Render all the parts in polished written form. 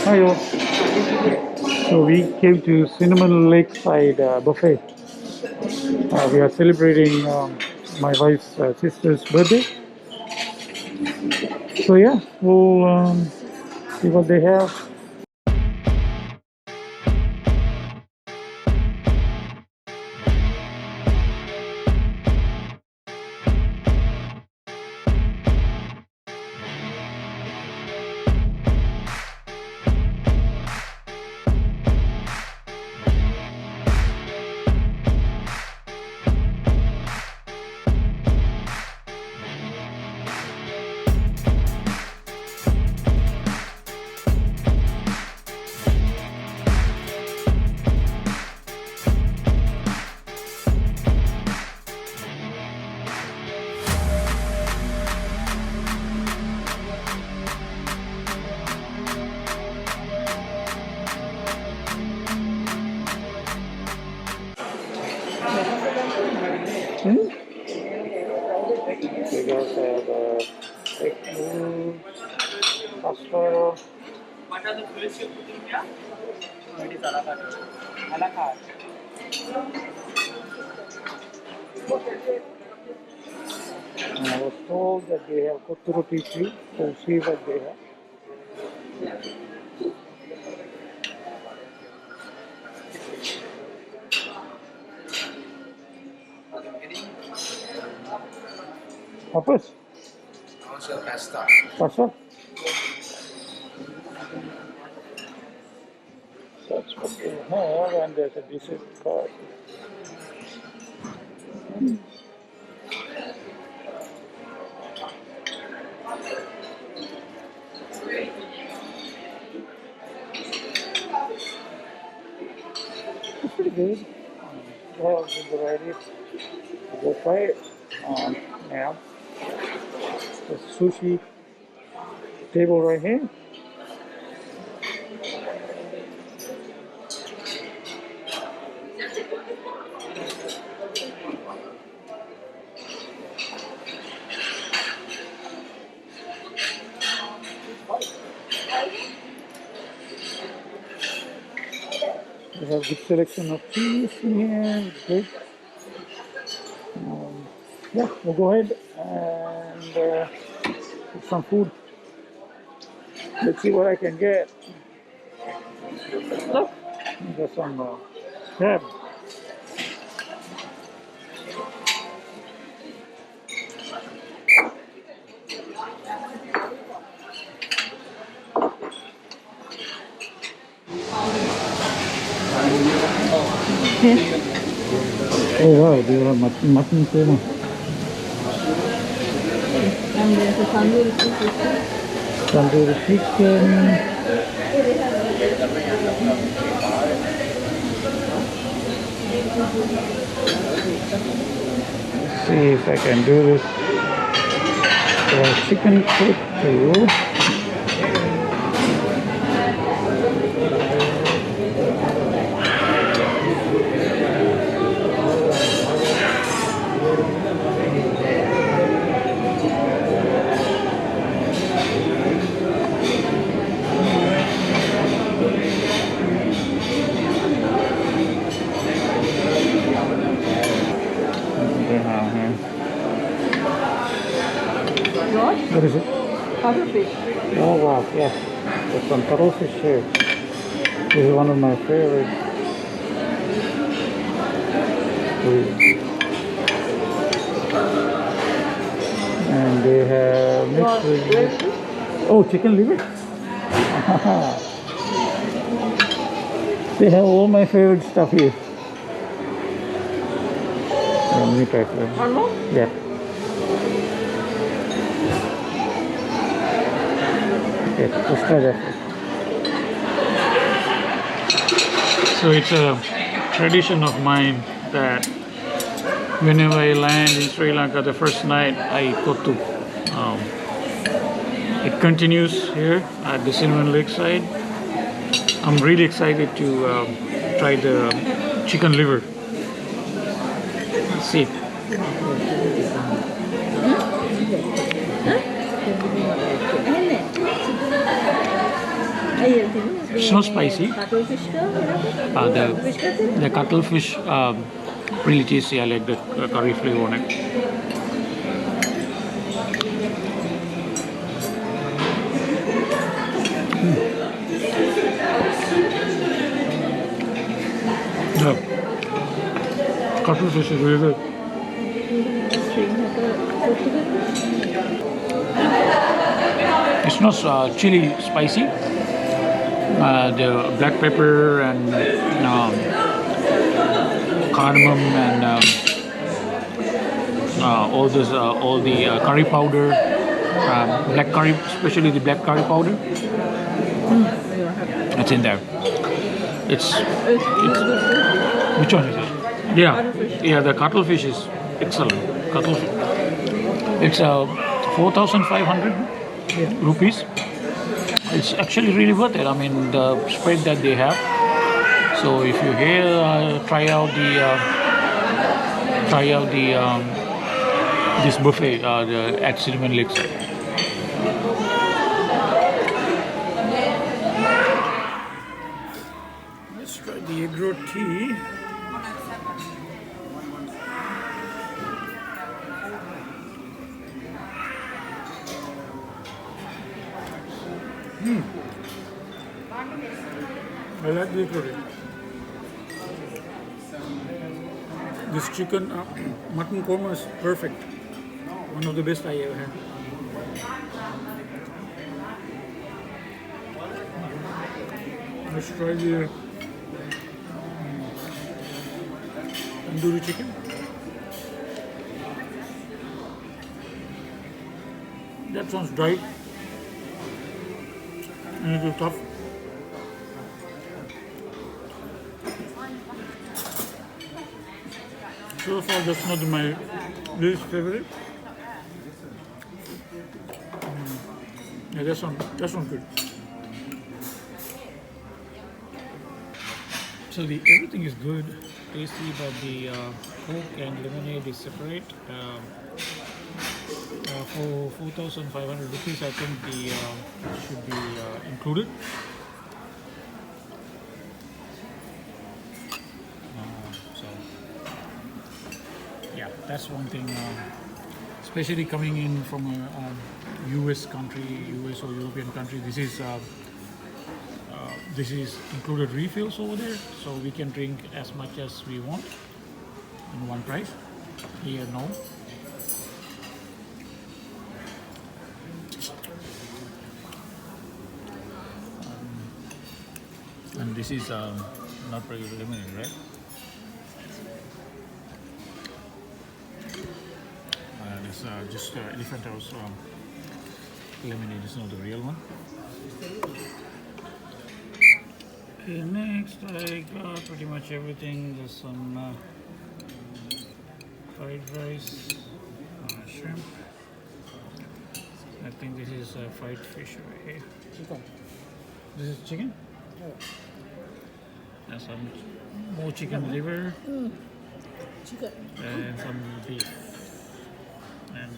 Hi all. So we came to Cinnamon Lakeside buffet. We are celebrating my wife's sister's birthday. So yeah, we'll see what they have. Hmm? You guys have egg noodles, pasta. What are the foods you're putting here? No, it is a la carte. A la carte. And I was told that they have kottu roti too. So we'll see what they have. Papas? Also pasta. Pasta? That's what they have, and there's a dessert card. It's pretty good. They have good varieties. We'll try it now. The sushi table right here. They have good selection of cheese in here. Good. Yeah, we'll go ahead and get some food. Let's see what I can get. Look, I got some crab. Oh wow, they have mutton too. And there's a tandoori chicken. Tandoori chicken. Let's see if I can do this. Chicken kottu. What? What is it? Cuttlefish. Oh wow, yeah. There's some cuttlefish here. This is one of my favorite foods. And they have mixed with... Oh, chicken liver? They have all my favorite stuff here. Let me try them. Yeah. Okay, let's try that. So it's a tradition of mine that whenever I land in Sri Lanka, the first night I go to. It continues here at the Cinnamon Lakeside. I'm really excited to try the chicken liver. Let's see. Ayer It's not spicy. Cuttlefish The cuttlefish really tasty. I like the curry flavor on it. The cuttlefish is really good. It's not chili spicy. The black pepper and cardamom and all the curry powder, black curry, especially the black curry powder. It's in there. It's which one is it? Yeah, the cuttlefish is excellent. Cuttlefish. It's 4,500 rupees. It's actually really worth it. I mean, the spread that they have. So if you're here, try out this buffet at Cinnamon Lakeside. Let's try the egg roti. I like the egg roti. This chicken mutton korma is perfect. One of the best I ever had. Let's try the tandoori chicken. That sounds dry and a little tough. So far, that's not my least favorite. Yeah, that sounds good. So everything is good, tasty, but the Coke and lemonade is separate. For 4,500 rupees, I think the should be included. Yeah, that's one thing. Especially coming in from a US country, US or European country, this is included refills over there, so we can drink as much as we want in one price. Here, no. And this is not regular lemonade, right? It's just Elephant House lemonade. It's not the real one. Okay, next I got pretty much everything. There's some fried rice, shrimp. I think this is fried fish over here. Chicken. This is chicken? And some more chicken liver. Chicken. And some beef. And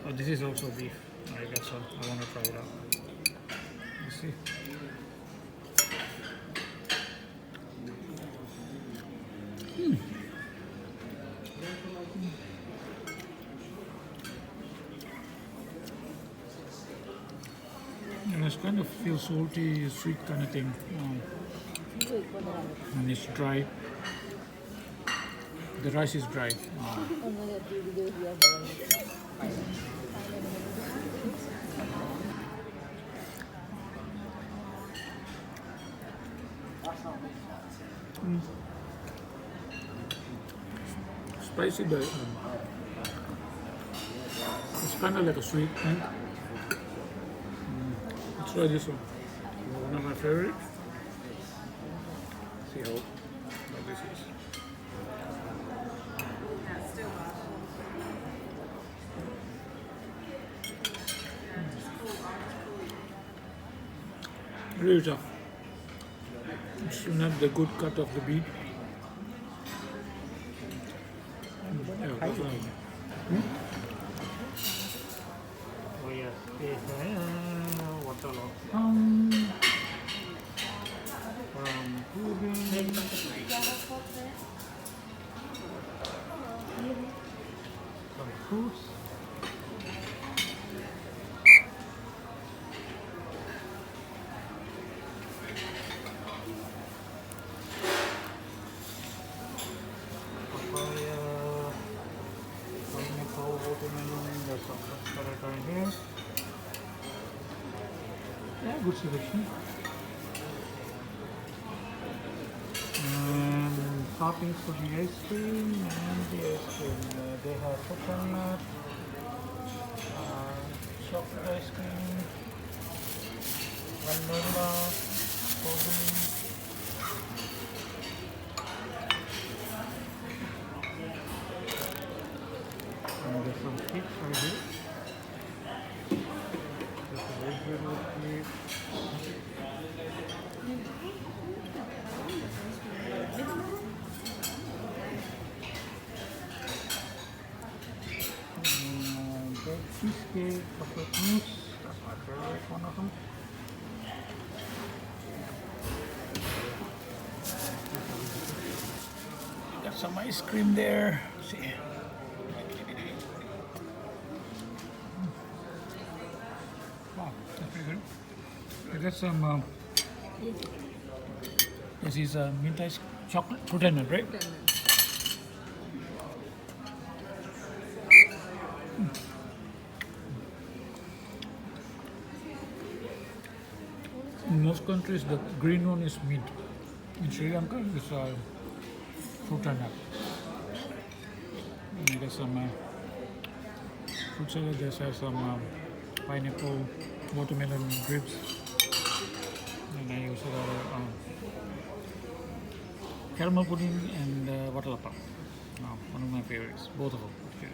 oh, this is also beef. I guess so. I want to try it out. Let's see. And it's kind of feels salty, sweet kind of thing. And it's dry. The rice is dry. Spicy, but it's kind of like a sweet thing. Let's try this one. One of my favorites. See how this is. Really tough. It's not the good cut of the beef. Oh yeah, water. some fruits. Papaya, pineapple, watermelon, there's some salad right here. Yeah, good selection. And toppings for the ice cream and the ice cream. They have coconut, chocolate ice cream, vanilla, strawberry. And there's some cakes right here. There's a red velvet cake. Cheesecake, chocolate mousse, that's my favorite one of them. Got some ice cream there. Let's see. Wow, that's pretty good. I got some, this is mint ice chocolate, fruit and nut, right? In most countries, the green one is mint. In Sri Lanka, it's fruit and nut. And there's some fruit salad. There's some pineapple, watermelon grapes, and I also got caramel pudding and water lapa. One of my favorites, both of them. Okay.